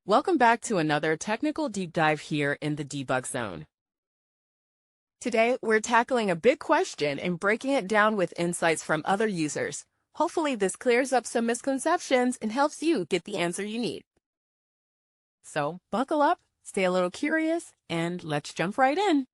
Welcome back to another technical deep dive here in the debug zone. Today, we're tackling a big question and breaking it down with insights from other users. Hopefully, this clears up some misconceptions and helps you get the answer you need. So, buckle up, stay a little curious, and let's jump right in.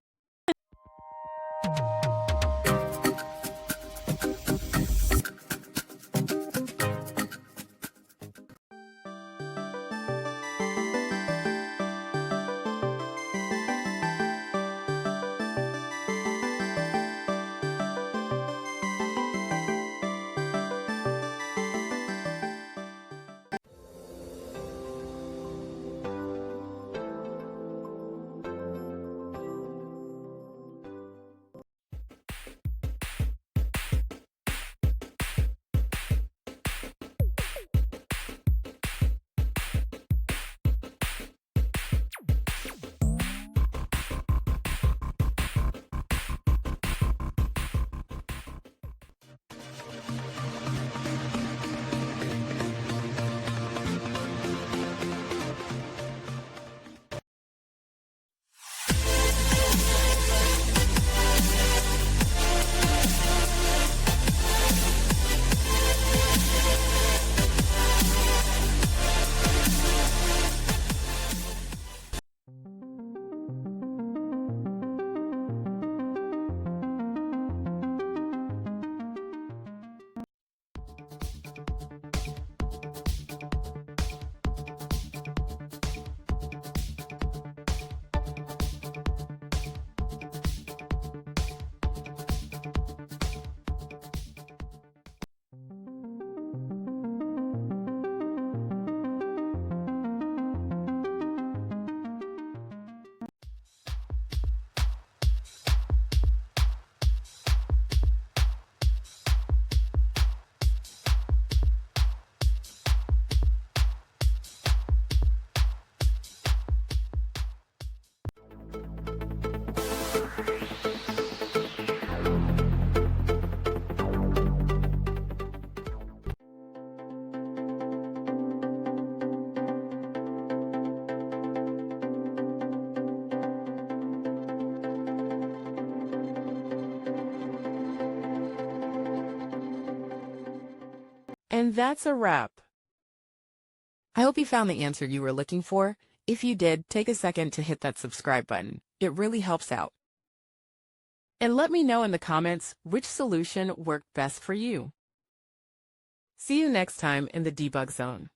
And that's a wrap. I hope you found the answer you were looking for. If you did, take a second to hit that subscribe button. It really helps out. And let me know in the comments which solution worked best for you. See you next time in the debug zone.